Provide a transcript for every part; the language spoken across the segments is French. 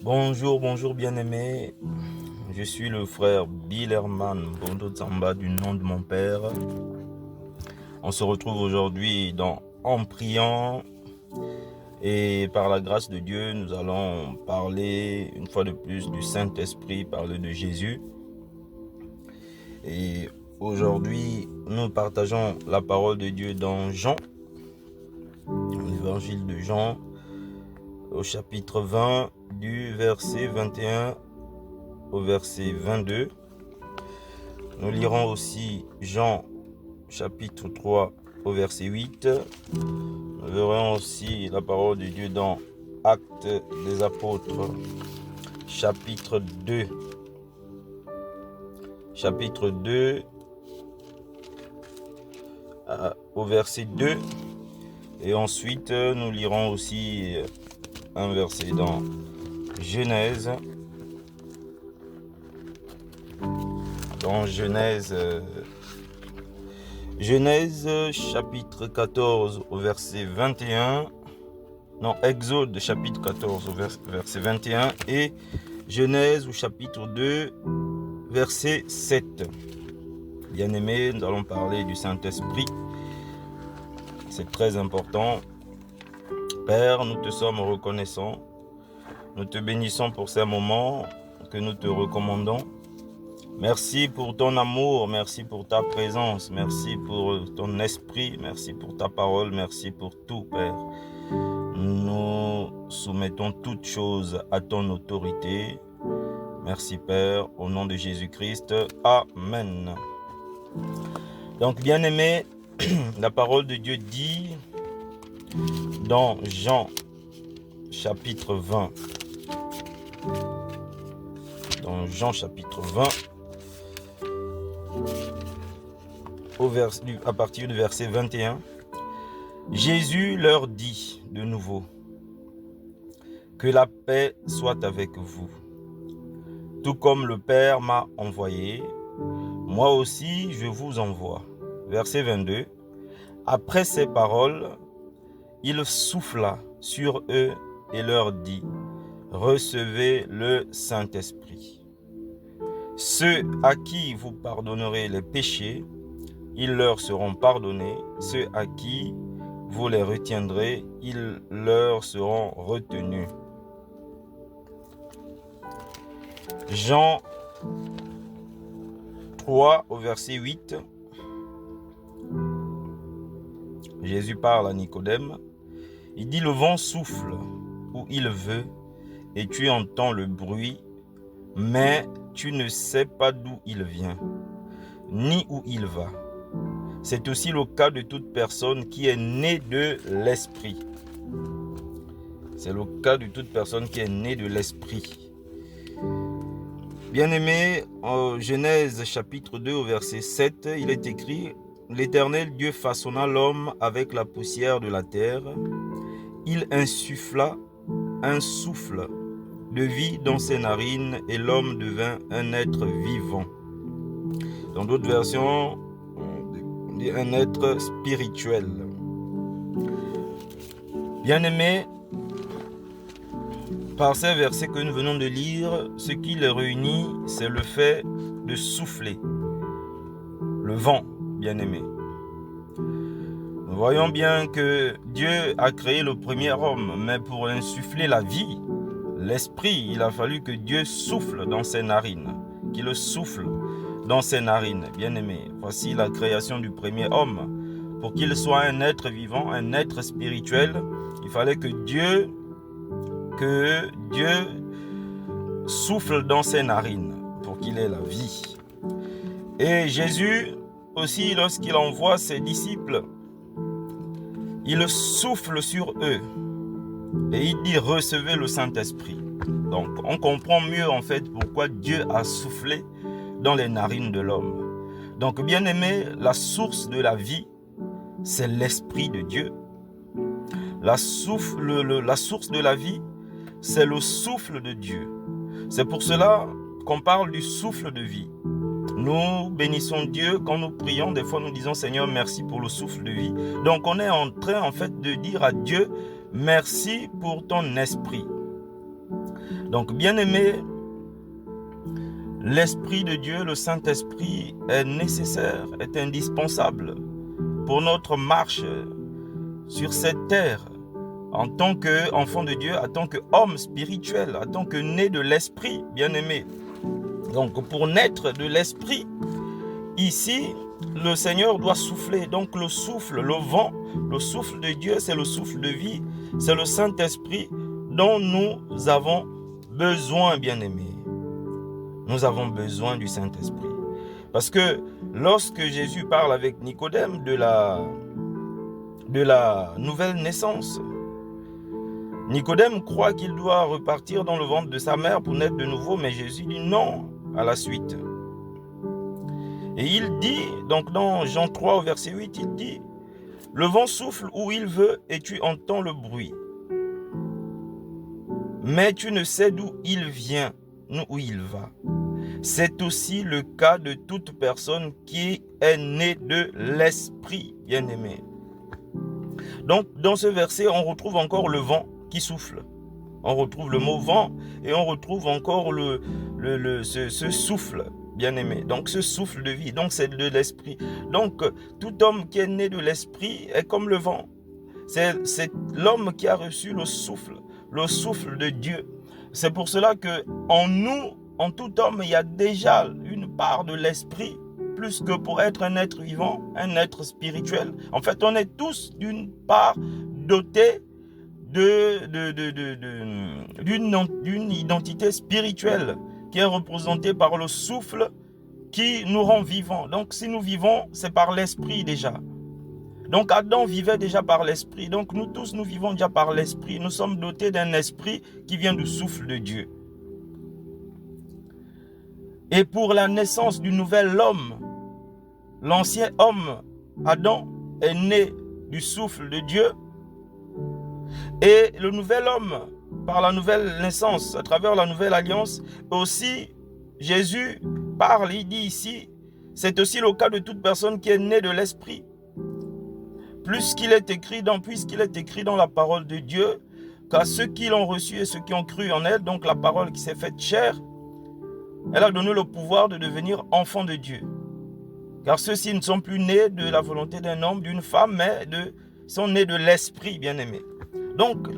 Bonjour bien-aimé. Je suis le frère Bill Herman Bondo Tsamba du nom de mon père. On se retrouve aujourd'hui En priant et par la grâce de Dieu, nous allons parler une fois de plus du Saint-Esprit, parler de Jésus. Et aujourd'hui, nous partageons la parole de Dieu dans Jean, l'évangile de Jean, au chapitre 20, du verset 21 au verset 22. Nous lirons aussi Jean chapitre 3 au verset 8. Nous verrons aussi la parole de Dieu dans Actes des Apôtres chapitre 2. Chapitre 2 au verset 2. Et ensuite nous lirons aussi un verset dans Genèse. Dans Genèse chapitre 14 au verset 21. Non, Exode chapitre 14 au verset 21 et Genèse au chapitre 2 verset 7. Bien-aimés, nous allons parler du Saint-Esprit. C'est très important. Père, nous te sommes reconnaissants. Nous te bénissons pour ces moments que nous te recommandons. Merci pour ton amour, merci pour ta présence, merci pour ton esprit, merci pour ta parole, merci pour tout, Père. Nous soumettons toutes choses à ton autorité. Merci, Père, au nom de Jésus-Christ. Amen. Donc, bien-aimés, la parole de Dieu dit dans Jean chapitre 20, dans Jean chapitre 20, à partir du verset 21, Jésus leur dit de nouveau, que la paix soit avec vous. Tout comme le Père m'a envoyé, moi aussi je vous envoie. Verset 22, après ces paroles, il souffla sur eux et leur dit, recevez le Saint-Esprit. Ceux à qui vous pardonnerez les péchés, ils leur seront pardonnés. Ceux à qui vous les retiendrez, ils leur seront retenus. Jean 3 au verset 8. Jésus parle à Nicodème. Il dit, le vent souffle où il veut et tu entends le bruit, mais tu ne sais pas d'où il vient, ni où il va. C'est aussi le cas de toute personne qui est née de l'Esprit. C'est le cas de toute personne qui est née de l'Esprit. Bien-aimé, en Genèse chapitre 2 au verset 7, il est écrit, l'Éternel Dieu façonna l'homme avec la poussière de la terre. Il insuffla un souffle de vie dans ses narines et l'homme devint un être vivant. Dans d'autres versions, on dit un être spirituel. Bien-aimés, par ces versets que nous venons de lire, ce qui les réunit, c'est le fait de souffler. Le vent, bien-aimés. Nous voyons bien que Dieu a créé le premier homme, mais pour insuffler la vie, l'esprit, il a fallu que Dieu souffle dans ses narines, qu'il souffle dans ses narines. Bien-aimés, voici la création du premier homme. Pour qu'il soit un être vivant, un être spirituel, il fallait que Dieu souffle dans ses narines pour qu'il ait la vie. Et Jésus aussi, lorsqu'il envoie ses disciples, il souffle sur eux et il dit recevez le Saint-Esprit. Donc on comprend mieux en fait pourquoi Dieu a soufflé dans les narines de l'homme. Donc bien aimé, la source de la vie, c'est l'Esprit de Dieu. La source de la vie, c'est le souffle de Dieu. C'est pour cela qu'on parle du souffle de vie. Nous bénissons Dieu quand nous prions. Des fois, nous disons Seigneur, merci pour le souffle de vie. Donc, on est en train, en fait, de dire à Dieu, merci pour ton esprit. Donc, bien-aimé, l'Esprit de Dieu, le Saint-Esprit, est nécessaire, est indispensable pour notre marche sur cette terre, en tant qu'enfant de Dieu, en tant qu'homme spirituel, en tant que né de l'Esprit, bien-aimé. Donc, pour naître de l'Esprit, ici, le Seigneur doit souffler. Donc, le souffle, le vent, le souffle de Dieu, c'est le souffle de vie, c'est le Saint-Esprit dont nous avons besoin, bien-aimé. Nous avons besoin du Saint-Esprit. Parce que lorsque Jésus parle avec Nicodème de la nouvelle naissance, Nicodème croit qu'il doit repartir dans le ventre de sa mère pour naître de nouveau, mais Jésus dit non à la suite. Et il dit, donc dans Jean 3 au verset 8, il dit, « Le vent souffle où il veut et tu entends le bruit. Mais tu ne sais d'où il vient, ni où il va. C'est aussi le cas de toute personne qui est née de l'Esprit, bien-aimé. » Donc, dans ce verset, on retrouve encore le vent qui souffle. On retrouve le mot vent et on retrouve encore ce souffle, bien-aimé. Donc, ce souffle de vie, donc c'est de l'Esprit. Donc, tout homme qui est né de l'Esprit est comme le vent. C'est l'homme qui a reçu le souffle de Dieu. C'est pour cela que en nous, en tout homme, il y a déjà une part de l'Esprit, plus que pour être un être vivant, un être spirituel. En fait, on est tous d'une part dotés d'une identité spirituelle qui est représentée par le souffle qui nous rend vivants. Donc, si nous vivons, c'est par l'Esprit déjà. Donc, Adam vivait déjà par l'Esprit. Donc, nous tous, nous vivons déjà par l'Esprit. Nous sommes dotés d'un esprit qui vient du souffle de Dieu. Et pour la naissance du nouvel homme, l'ancien homme, Adam, est né du souffle de Dieu. Et le nouvel homme, par la nouvelle naissance, à travers la nouvelle alliance, aussi, Jésus parle, il dit ici, c'est aussi le cas de toute personne qui est née de l'Esprit. Puisqu'il est écrit dans la parole de Dieu, qu'à ceux qui l'ont reçu et ceux qui ont cru en elle, donc la parole qui s'est faite chair, elle a donné le pouvoir de devenir enfants de Dieu. Car ceux-ci ne sont plus nés de la volonté d'un homme, d'une femme, mais sont nés de l'Esprit, bien-aimé. Donc,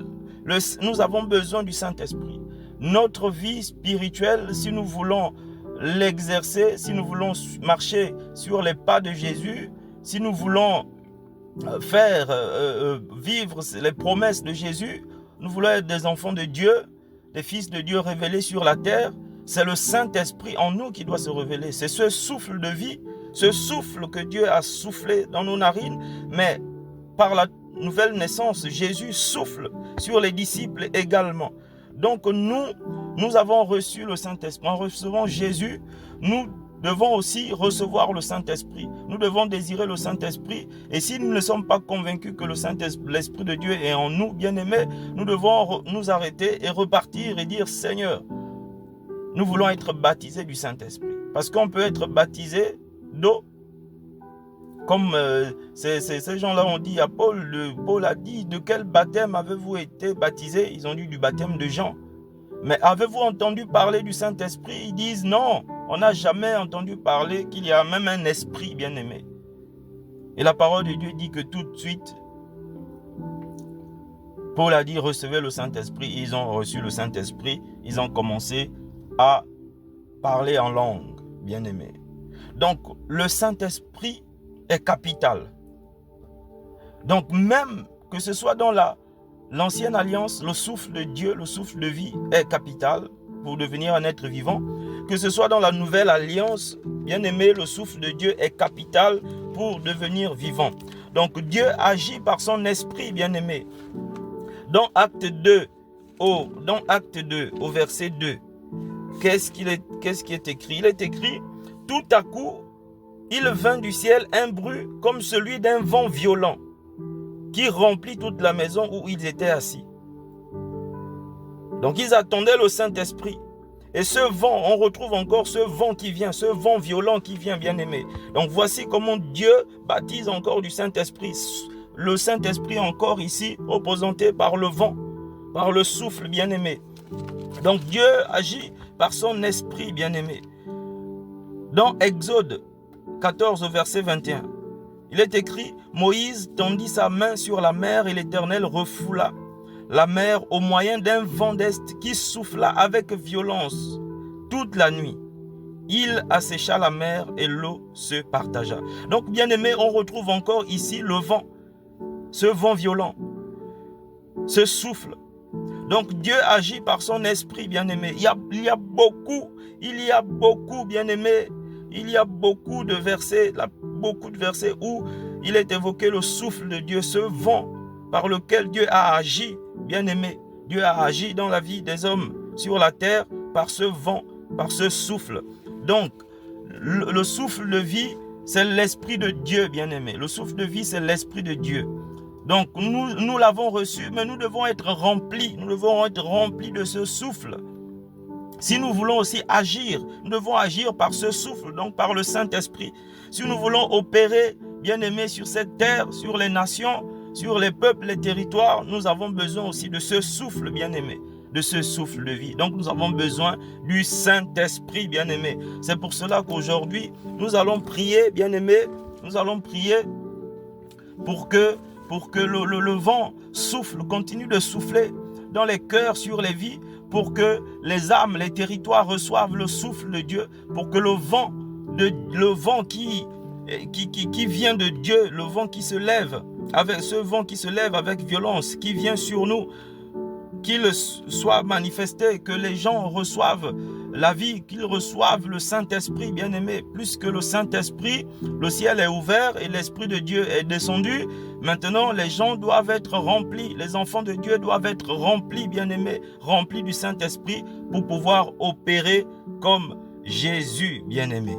nous avons besoin du Saint-Esprit. Notre vie spirituelle, si nous voulons l'exercer, si nous voulons marcher sur les pas de Jésus, si nous voulons faire vivre les promesses de Jésus, nous voulons être des enfants de Dieu, des fils de Dieu révélés sur la terre, c'est le Saint-Esprit en nous qui doit se révéler. C'est ce souffle de vie, ce souffle que Dieu a soufflé dans nos narines, mais par la nouvelle naissance, Jésus souffle sur les disciples également. Donc nous avons reçu le Saint-Esprit. En recevant Jésus, nous devons aussi recevoir le Saint-Esprit. Nous devons désirer le Saint-Esprit. Et si nous ne sommes pas convaincus que l'Esprit de Dieu est en nous, bien-aimés, nous devons nous arrêter et repartir et dire, Seigneur, nous voulons être baptisés du Saint-Esprit. Parce qu'on peut être baptisé d'eau. Comme ces gens-là ont dit à Paul, Paul a dit, de quel baptême avez-vous été baptisés? Ils ont dit du baptême de Jean. Mais avez-vous entendu parler du Saint-Esprit? Ils disent non, on n'a jamais entendu parler qu'il y a même un esprit, bien-aimé. Et la parole de Dieu dit que tout de suite, Paul a dit recevez le Saint-Esprit. Ils ont reçu le Saint-Esprit, ils ont commencé à parler en langue, bien-aimé. Donc le Saint-Esprit est capital. Donc même que ce soit dans l'ancienne alliance, le souffle de Dieu, le souffle de vie est capital pour devenir un être vivant. Que ce soit dans la nouvelle alliance, bien aimé, le souffle de Dieu est capital pour devenir vivant. Donc Dieu agit par son esprit, bien aimé. Dans Acte 2, au verset 2, qu'est-ce qui est écrit? Il est écrit, tout à coup, il vint du ciel un bruit comme celui d'un vent violent qui remplit toute la maison où ils étaient assis. Donc ils attendaient le Saint-Esprit. Et ce vent, on retrouve encore ce vent qui vient, ce vent violent qui vient, bien-aimé. Donc voici comment Dieu baptise encore du Saint-Esprit. Le Saint-Esprit encore ici, représenté par le vent, par le souffle, bien-aimé. Donc Dieu agit par son esprit, bien-aimé. Dans Exode 14, verset 21, il est écrit, Moïse tendit sa main sur la mer et l'Éternel refoula la mer au moyen d'un vent d'est qui souffla avec violence toute la nuit. Il assécha la mer et l'eau se partagea. Donc, bien-aimé, on retrouve encore ici le vent, ce vent violent, ce souffle. Donc, Dieu agit par son esprit, bien-aimé. Il y a beaucoup, bien-aimé, il y a beaucoup de versets où il est évoqué le souffle de Dieu, ce vent par lequel Dieu a agi, bien-aimé. Dieu a agi dans la vie des hommes sur la terre par ce vent, par ce souffle. Donc, le souffle de vie, c'est l'esprit de Dieu, bien-aimé. Le souffle de vie, c'est l'esprit de Dieu. Donc, nous l'avons reçu, mais nous devons être remplis. Nous devons être remplis de ce souffle. Si nous voulons aussi agir, nous devons agir par ce souffle, donc par le Saint-Esprit. Si nous voulons opérer, bien-aimé, sur cette terre, sur les nations, sur les peuples, les territoires, nous avons besoin aussi de ce souffle, bien-aimé, de ce souffle de vie. Donc nous avons besoin du Saint-Esprit, bien-aimé. C'est pour cela qu'aujourd'hui, nous allons prier, bien-aimé, nous allons prier pour que le vent souffle, continue de souffler dans les cœurs, sur les vies, pour que les âmes, les territoires reçoivent le souffle de Dieu, pour que le vent qui vient de Dieu, le vent qui se lève, avec ce vent qui se lève avec violence, qui vient sur nous, qu'il soit manifesté, que les gens reçoivent la vie, qu'ils reçoivent le Saint-Esprit, bien-aimé. Plus que le Saint-Esprit, le ciel est ouvert et l'Esprit de Dieu est descendu. Maintenant, les gens doivent être remplis, les enfants de Dieu doivent être remplis, bien-aimés, remplis du Saint-Esprit pour pouvoir opérer comme Jésus, bien-aimé.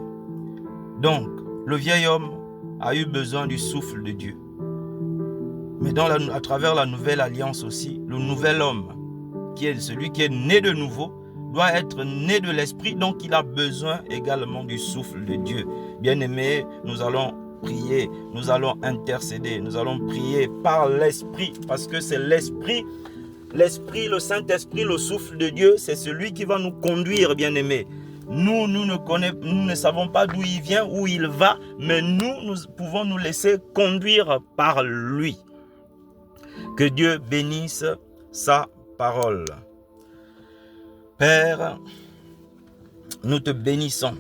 Donc, le vieil homme a eu besoin du souffle de Dieu. Mais à travers la nouvelle alliance aussi, le nouvel homme, qui est celui qui est né de nouveau, doit être né de l'esprit, donc il a besoin également du souffle de Dieu. Bien-aimés, nous allons prier, nous allons intercéder, nous allons prier par l'esprit, parce que c'est l'esprit, le Saint-Esprit, le souffle de Dieu, c'est celui qui va nous conduire, bien-aimés. Nous ne savons pas d'où il vient, où il va, mais nous pouvons nous laisser conduire par lui. Que Dieu bénisse sa parole. Père, nous te bénissons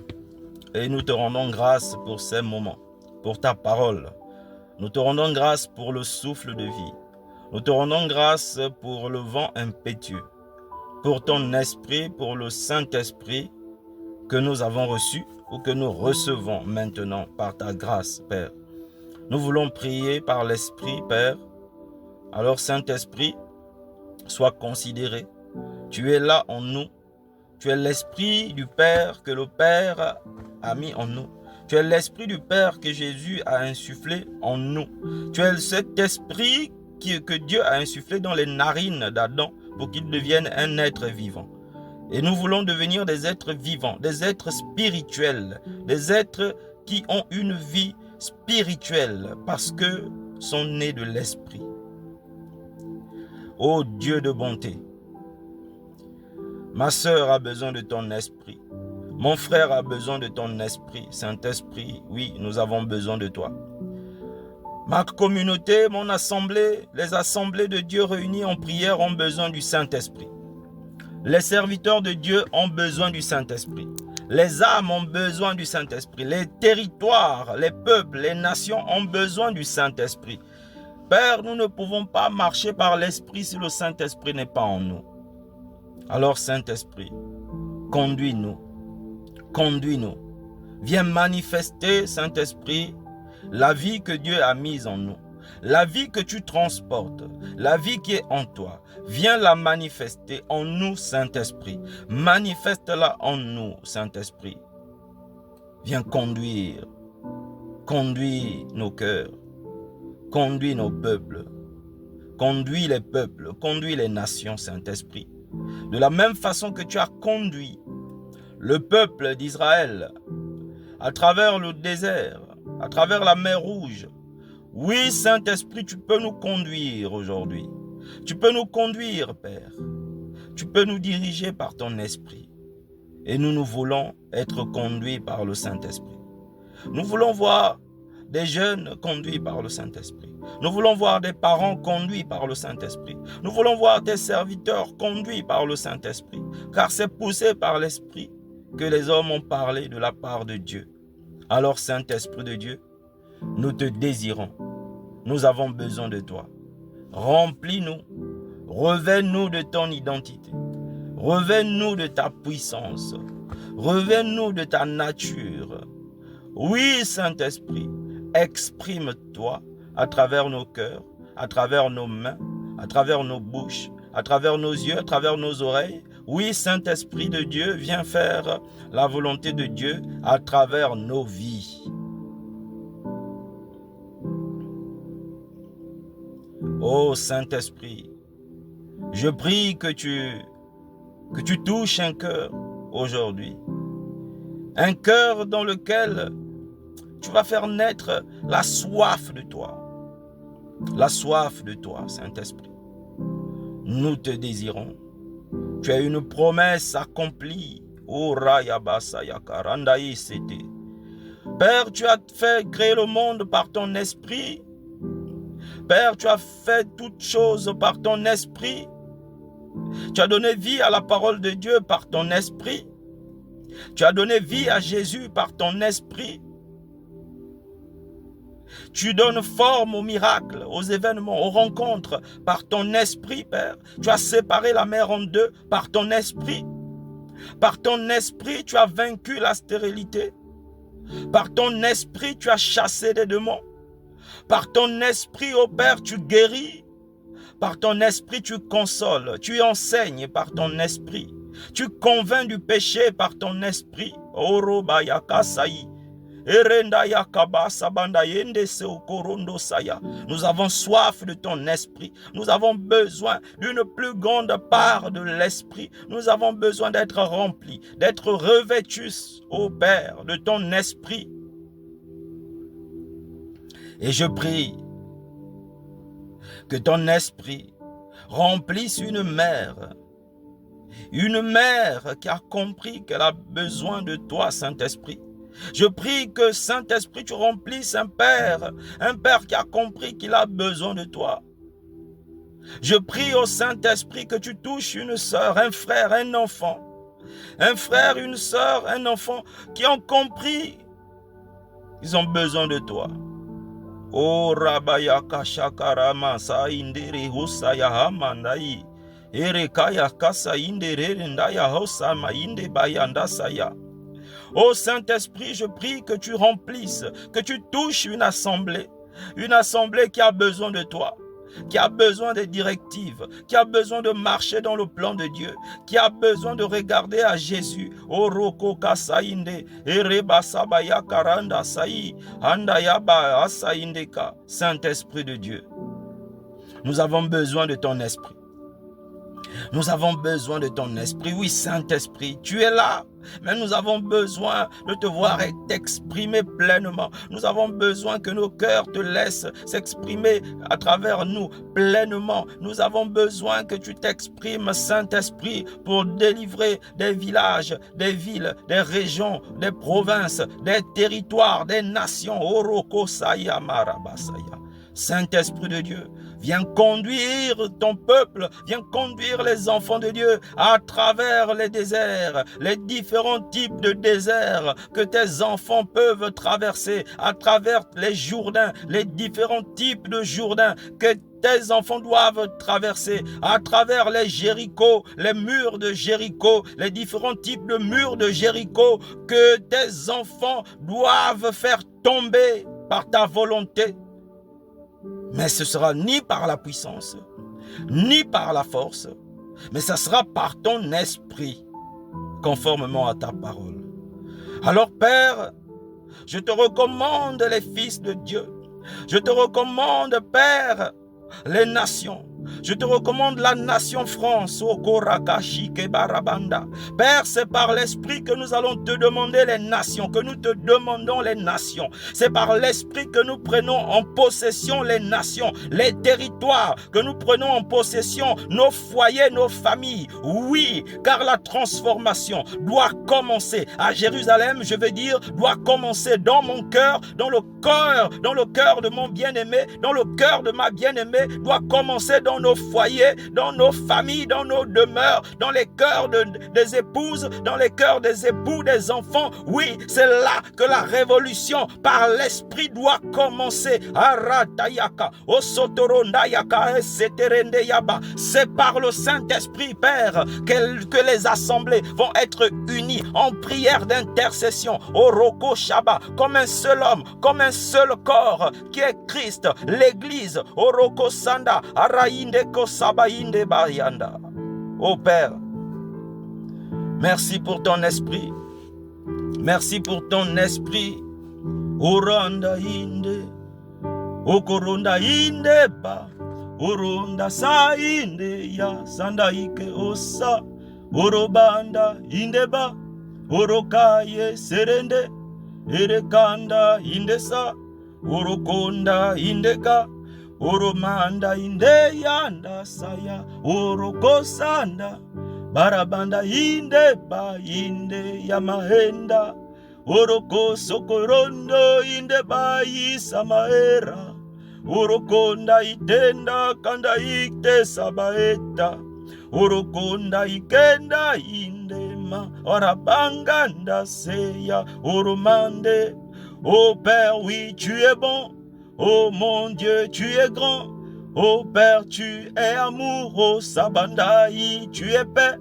et nous te rendons grâce pour ces moments, pour ta parole. Nous te rendons grâce pour le souffle de vie. Nous te rendons grâce pour le vent impétueux, pour ton esprit, pour le Saint-Esprit que nous avons reçu ou que nous recevons maintenant par ta grâce, Père. Nous voulons prier par l'Esprit, Père. Alors, Saint-Esprit, sois considéré. Tu es là en nous. Tu es l'Esprit du Père que le Père a mis en nous. Tu es l'Esprit du Père que Jésus a insufflé en nous. Tu es cet Esprit que Dieu a insufflé dans les narines d'Adam pour qu'il devienne un être vivant. Et nous voulons devenir des êtres vivants, des êtres spirituels, des êtres qui ont une vie spirituelle parce que sont nés de l'Esprit. Ô Dieu de bonté, ma sœur a besoin de ton esprit. Mon frère a besoin de ton esprit. Saint-Esprit, oui, nous avons besoin de toi. Ma communauté, mon assemblée, les assemblées de Dieu réunies en prière ont besoin du Saint-Esprit. Les serviteurs de Dieu ont besoin du Saint-Esprit. Les âmes ont besoin du Saint-Esprit. Les territoires, les peuples, les nations ont besoin du Saint-Esprit. Père, nous ne pouvons pas marcher par l'Esprit si le Saint-Esprit n'est pas en nous. Alors, Saint-Esprit, conduis-nous. Conduis-nous. Viens manifester, Saint-Esprit, la vie que Dieu a mise en nous. La vie que tu transportes, la vie qui est en toi. Viens la manifester en nous, Saint-Esprit. Manifeste-la en nous, Saint-Esprit. Viens conduire. Conduis nos cœurs. Conduis nos peuples, conduis les peuples, conduis les nations, Saint-Esprit. De la même façon que tu as conduit le peuple d'Israël à travers le désert, à travers la mer Rouge. Oui, Saint-Esprit, tu peux nous conduire aujourd'hui. Tu peux nous conduire, Père. Tu peux nous diriger par ton esprit. Et nous voulons être conduits par le Saint-Esprit. Nous voulons voir des jeunes conduits par le Saint-Esprit. Nous voulons voir des parents conduits par le Saint-Esprit. Nous voulons voir des serviteurs conduits par le Saint-Esprit. Car c'est poussé par l'Esprit que les hommes ont parlé de la part de Dieu. Alors, Saint-Esprit de Dieu, nous te désirons. Nous avons besoin de toi. Remplis-nous. Revêt-nous de ton identité. Revêt-nous de ta puissance. Revêt-nous de ta nature. Oui, Saint-Esprit, exprime-toi à travers nos cœurs, à travers nos mains, à travers nos bouches, à travers nos yeux, à travers nos oreilles. Oui, Saint-Esprit de Dieu, viens faire la volonté de Dieu à travers nos vies. Oh Saint-Esprit, je prie que tu touches un cœur aujourd'hui. Un cœur dans lequel tu vas faire naître la soif de toi. La soif de toi, Saint-Esprit. Nous te désirons. Tu as une promesse accomplie. Oh Rayabasayaka Randaï Sete. Père, tu as fait créer le monde par ton esprit. Père, tu as fait toutes choses par ton esprit. Tu as donné vie à la parole de Dieu par ton esprit. Tu as donné vie à Jésus par ton esprit. Tu donnes forme aux miracles, aux événements, aux rencontres par ton esprit, Père. Tu as séparé la mer en deux par ton esprit. Par ton esprit, tu as vaincu la stérilité. Par ton esprit, tu as chassé des démons. Par ton esprit, ô Père, tu guéris. Par ton esprit, tu consoles. Tu enseignes par ton esprit. Tu convaincs du péché par ton esprit. Orobayakasaï. Nous avons soif de ton esprit. Nous avons besoin d'une plus grande part de l'esprit. Nous avons besoin d'être remplis, d'être revêtus, ô Père, de ton esprit. Et je prie que ton esprit remplisse une mère qui a compris qu'elle a besoin de toi, Saint-Esprit. Je prie que Saint-Esprit, tu remplisses un père qui a compris qu'il a besoin de toi. Je prie au Saint-Esprit que tu touches une sœur, un frère, un enfant. Un frère, une sœur, un enfant qui ont compris qu'ils ont besoin de toi. Oh Rabayaka Shakarama Saindere Hosaya Hamandai Erekaya Kasa Indere Ndaya Hosama Inde Bayanda Saya. Ô Saint-Esprit, je prie que tu remplisses, que tu touches une assemblée qui a besoin de toi, qui a besoin des directives, qui a besoin de marcher dans le plan de Dieu, qui a besoin de regarder à Jésus. Ô Roko Kasainde, Ereba Sabaya Karanda Saï, Andayaba Asaindeka. Saint-Esprit de Dieu, nous avons besoin de ton esprit. Nous avons besoin de ton esprit. Oui, Saint-Esprit, tu es là. Mais nous avons besoin de te voir et t'exprimer pleinement. Nous avons besoin que nos cœurs te laissent s'exprimer à travers nous pleinement. Nous avons besoin que tu t'exprimes, Saint-Esprit, pour délivrer des villages, des villes, des régions, des provinces, des territoires, des nations. Oroko Saya Marabasaya. Saint-Esprit de Dieu, viens conduire ton peuple, viens conduire les enfants de Dieu à travers les déserts, les différents types de déserts que tes enfants peuvent traverser, à travers les Jourdains, les différents types de Jourdains que tes enfants doivent traverser, à travers les Jéricho, les murs de Jéricho, les différents types de murs de Jéricho que tes enfants doivent faire tomber par ta volonté. Mais ce sera ni par la puissance, ni par la force, mais ça sera par ton esprit, conformément à ta parole. Alors Père, je te recommande les fils de Dieu. Je te recommande, Père, les nations. Je te recommande la nation France. Père, c'est par l'Esprit que nous allons te demander les nations, que nous te demandons les nations. C'est par l'Esprit que nous prenons en possession les nations, les territoires, que nous prenons en possession nos foyers, nos familles. Oui, car la transformation doit commencer à Jérusalem, je veux dire, doit commencer dans mon cœur, dans le cœur de mon bien-aimé, dans le cœur de ma bien-aimée, doit commencer dans nos foyers, dans nos familles, dans nos demeures, dans les cœurs des épouses, dans les cœurs des époux, des enfants. Oui, c'est là que la révolution par l'Esprit doit commencer. C'est par le Saint-Esprit, Père, que les assemblées vont être unies en prière d'intercession, au Roko Shaba, comme un seul homme, comme un seul corps, qui est Christ, l'Église, au Roko Sanda, Arainde Kosabainde Bayanda. Oh Père, merci pour ton esprit. Merci pour ton esprit. Oranda inde, okoronda inde ba, oronda sa inde ya, sanda ike osa, orobanda inde ba, orokaye serende, erekanda inde sa, orokonda inde ka, oromanda inde yanda saya, orokosanda, barabanda inde ba inde ya mahenda, oroko sokorondo inde ba isamaera, orokonda itenda kanda ikte sabaeta, orokonda ikenda indema, orabanganda seya, oromande. Oh Père, oui, tu es bon. Oh mon Dieu, tu es grand. Oh Père, tu es amour. Oh Sabandai, tu es paix.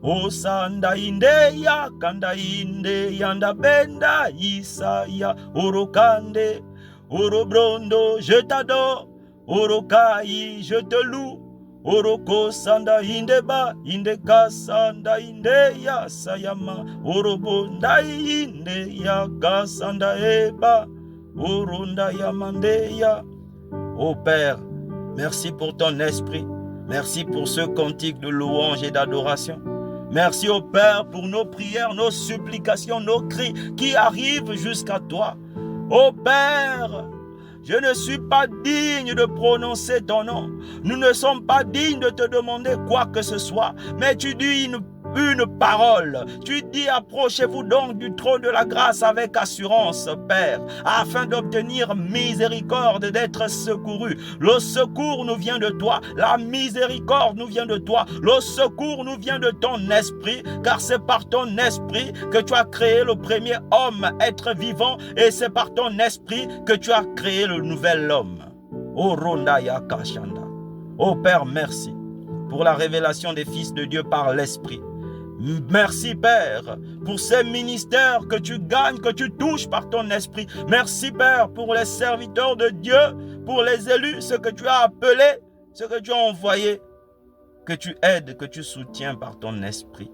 Oh Sanda Indeya, Kanda Inde, Yanda Benda, Isaya, Orokande, Orobrondo, je t'adore. Orokai, je te loue. Oroko Sanda Indeba, Indeka Sanda Indeya, Sayama, Orobonda Indeya, Kasanda Eba, Oronda Yamandeya. Oh Père, merci pour ton esprit. Merci pour ce cantique de louange et d'adoration. Merci au Père pour nos prières, nos supplications, nos cris qui arrivent jusqu'à toi. Ô Père, je ne suis pas digne de prononcer ton nom. Nous ne sommes pas dignes de te demander quoi que ce soit. Mais tu dis une parole. Tu dis, approchez-vous donc du trône de la grâce avec assurance, Père, afin d'obtenir miséricorde, d'être secouru. Le secours nous vient de toi. La miséricorde nous vient de toi. Le secours nous vient de ton esprit, car c'est par ton esprit que tu as créé le premier homme, être vivant, et c'est par ton esprit que tu as créé le nouvel homme. Oh Rondaya Kashanda. Oh Père, merci pour la révélation des fils de Dieu par l'esprit. Merci Père pour ces ministères que tu gagnes, que tu touches par ton esprit. Merci Père pour les serviteurs de Dieu, pour les élus, ce que tu as appelé, ce que tu as envoyé, que tu aides, que tu soutiens par ton esprit.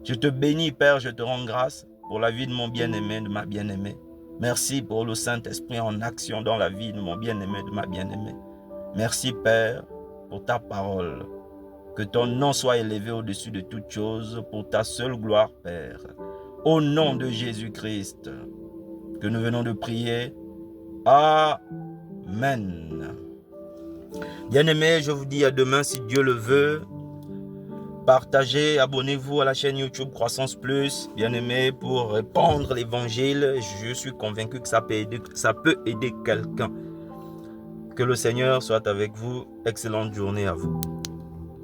Je te bénis Père, je te rends grâce pour la vie de mon bien-aimé, de ma bien-aimée. Merci pour le Saint-Esprit en action dans la vie de mon bien-aimé, de ma bien-aimée. Merci Père pour ta parole. Que ton nom soit élevé au-dessus de toutes choses pour ta seule gloire, Père. Au nom de Jésus-Christ, que nous venons de prier. Amen. Bien-aimés, je vous dis à demain si Dieu le veut. Partagez, abonnez-vous à la chaîne YouTube Croissance Plus. Bien-aimés, pour répandre l'évangile, je suis convaincu que ça peut aider quelqu'un. Que le Seigneur soit avec vous. Excellente journée à vous.